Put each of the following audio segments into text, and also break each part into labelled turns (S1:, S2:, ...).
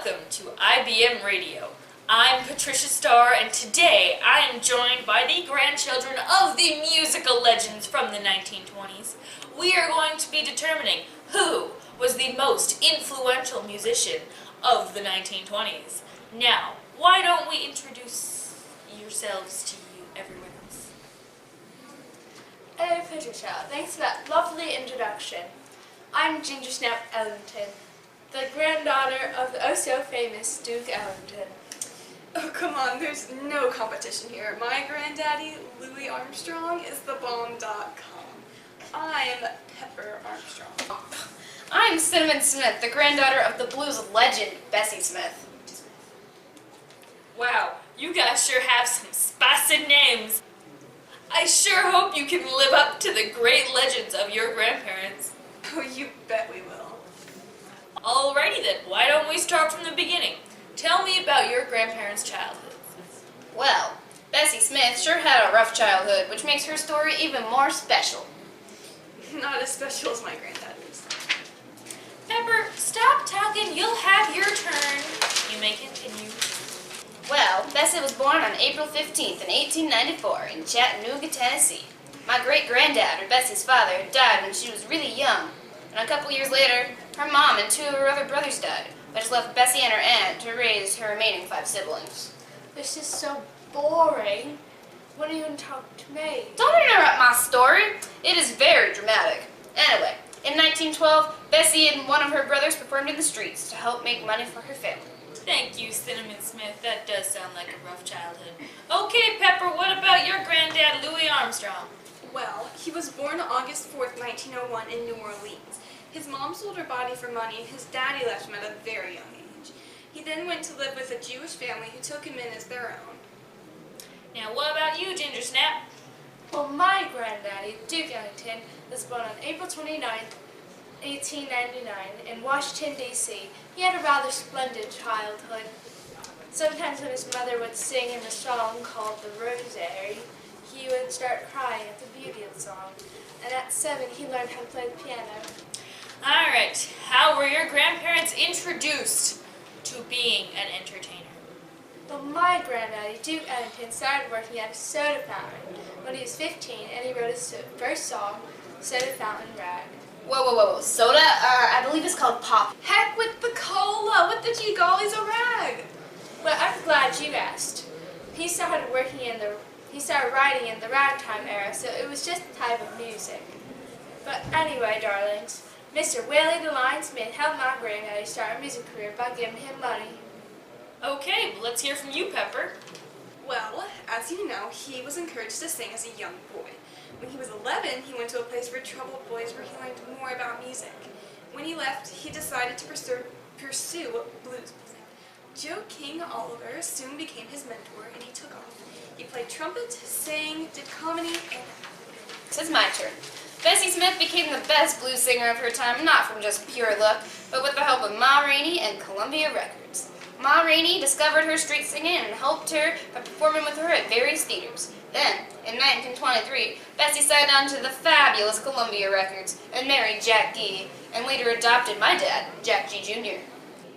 S1: welcome to IBM Radio. I'm Patricia Starr, and today I am joined by the grandchildren of the musical legends from the 1920s. We are going to be determining who was the most influential musician of the 1920s. Now, why don't we introduce yourselves to you, everyone else?
S2: Hello, Patricia. Thanks for that lovely introduction. I'm Ginger Snap Ellington, the granddaughter of the oh-so-famous Duke Ellington.
S3: Oh, come on, there's no competition here. My granddaddy, Louis Armstrong, is the bomb.com. I'm Pepper Armstrong.
S4: I'm Cinnamon Smith, the granddaughter of the blues legend, Bessie Smith.
S1: Wow, you guys sure have some spicy names. I sure hope you can live up to the great legends of your grandparents.
S3: Oh, you bet we will.
S1: Alrighty then, why don't we start from the beginning? Tell me about your grandparents' childhood.
S4: Well, Bessie Smith sure had a rough childhood, which makes her story even more special.
S3: Not as special as my granddaddy's.
S1: Pepper, stop talking, you'll have your turn. You may continue.
S4: Well, Bessie was born on April 15th in 1894 in Chattanooga, Tennessee. My great-granddad, or Bessie's father, died when she was really young, and a couple years later, her mom and two of her other brothers died, which left Bessie and her aunt to raise her remaining 5 siblings.
S2: This is so boring. Why don't you even talk to me?
S4: Don't interrupt my story. It is very dramatic. Anyway, in 1912, Bessie and one of her brothers performed in the streets to help make money for her family.
S1: Thank you, Cinnamon Smith. That does sound like a rough childhood. Okay, Pepper, what about your granddad, Louis Armstrong?
S3: Well, he was born August 4th, 1901 in New Orleans. His mom sold her body for money and his daddy left him at a very young age. He then went to live with a Jewish family who took him in as their own.
S1: Now, what about you, Ginger Snap?
S2: Well, my granddaddy, Duke Ellington, was born on April 29th, 1899 in Washington, D.C. He had a rather splendid childhood. Sometimes when his mother would sing him a song called The Rosary, he would start crying at the beauty of the song. And at 7, he learned how to play the piano.
S1: Alright, how were your grandparents introduced to being an entertainer?
S2: Well, my granddaddy, Duke Ellington, started working at a soda fountain when he was 15, and he wrote his first song, Soda Fountain Rag.
S4: Whoa. Soda? I believe it's called pop.
S3: Heck with the cola! What did you call is a rag?
S2: Well, I'm glad you asked. He started writing in the ragtime era, so it was just a type of music. But anyway, darlings, Mr. Willie the Lion Smith helped my granddaddy start a music career by giving him money.
S1: Okay, well, let's hear from you, Pepper.
S3: Well, as you know, he was encouraged to sing as a young boy. When he was 11, he went to a place for troubled boys where he learned more about music. When he left, he decided to pursue blues music. Joe King Oliver soon became his mentor, and he took off. He played trumpet, sang, did comedy, and
S4: This is my turn. Bessie Smith became the best blues singer of her time, not from just pure luck, but with the help of Ma Rainey and Columbia Records. Ma Rainey discovered her street singing and helped her by performing with her at various theaters. Then, in 1923, Bessie signed on to the fabulous Columbia Records and married Jack Gee, and later adopted my dad, Jack Gee Jr.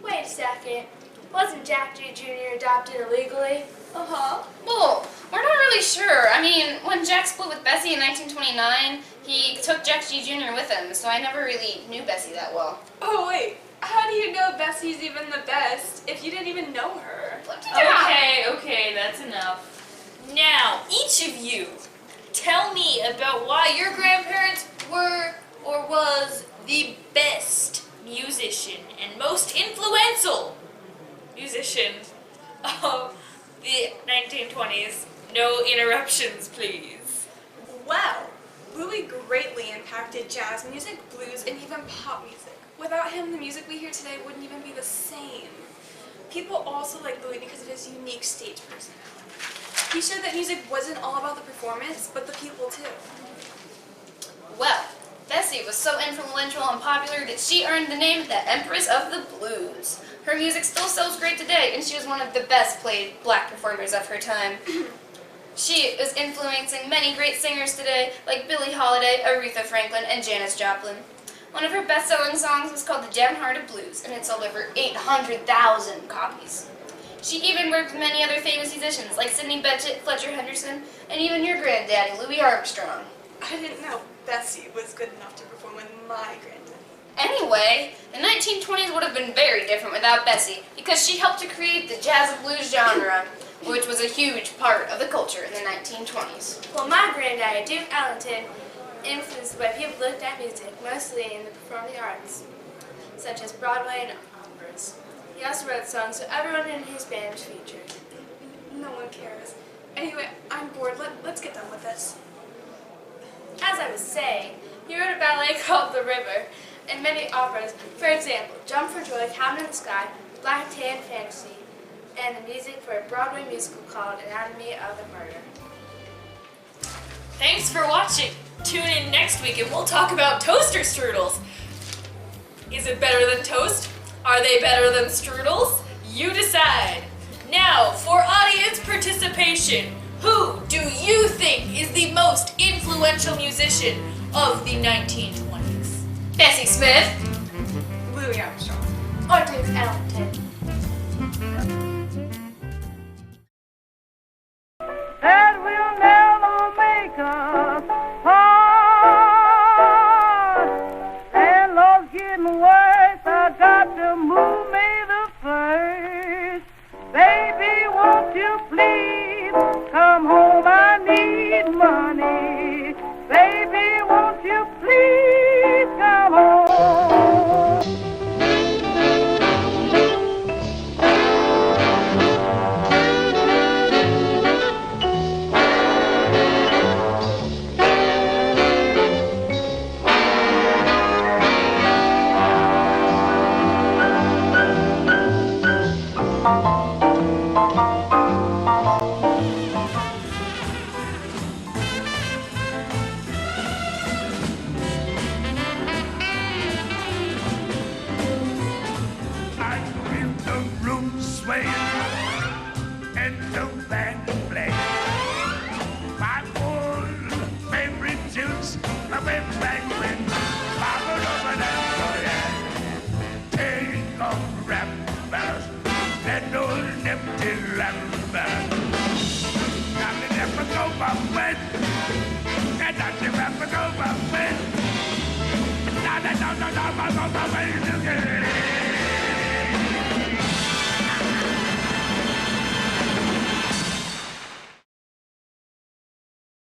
S2: Wait a second. Wasn't Jack G. Jr. adopted illegally?
S4: Well, we're not really sure. I mean, when Jack split with Bessie in 1929, he took Jack Gee Jr. with him, so I never really knew Bessie that well.
S3: Oh wait, how do you know Bessie's even the best if you didn't even know her?
S1: Okay, that's enough. Now, each of you, tell me about why your grandparents were or was the best musician and most influential musician of the 1920s. No interruptions, please.
S3: Well, Louis greatly impacted jazz music, blues, and even pop music. Without him, the music we hear today wouldn't even be the same. People also like Louis because of his unique stage personality. He showed that music wasn't all about the performance, but the people too.
S4: Well, Bessie was so influential and popular that she earned the name the Empress of the Blues. Her music still sells great today, and she was one of the best played black performers of her time. She is influencing many great singers today, like Billie Holiday, Aretha Franklin, and Janis Joplin. One of her best-selling songs was called The Downhearted Blues, and it sold over 800,000 copies. She even worked with many other famous musicians like Sidney Bechet, Fletcher Henderson, and even your granddaddy, Louis Armstrong.
S3: I didn't know Bessie was good enough to perform with my granddad.
S4: Anyway, the 1920s would have been very different without Bessie because she helped to create the jazz and blues genre, which was a huge part of the culture in the 1920s.
S2: Well, my granddaddy, Duke Ellington, influenced the way people looked at music, mostly in the performing arts, such as Broadway and operas. He also wrote songs so everyone in his band was featured.
S3: No one cares. Anyway, I'm bored. Let's get done with this.
S2: As I was saying, he wrote a ballet called The River, and many operas, for example, Jump for Joy, Cabin in the Sky, Black Tan Fantasy, and the music for a Broadway musical called Anatomy of a Murder.
S1: Thanks for watching. Tune in next week and we'll talk about toaster strudels. Is it better than toast? Are they better than strudels? You decide. Now, for audience participation, who do you think is the most influential musician of the 1920s?
S4: Bessie Smith.
S3: Louis Armstrong.
S2: Or Duke Ellington.
S5: That will never make us part. And love's getting worse. I got to move me the first. Baby, won't you please come home? I need money. Baby, won't you please come home?
S6: And the band play my old favorite tunes of way back when Papa over there, oh yeah, take off rap bells, that old empty rap bells. Now they never go my way, and I never go my way. Now they don't know my way.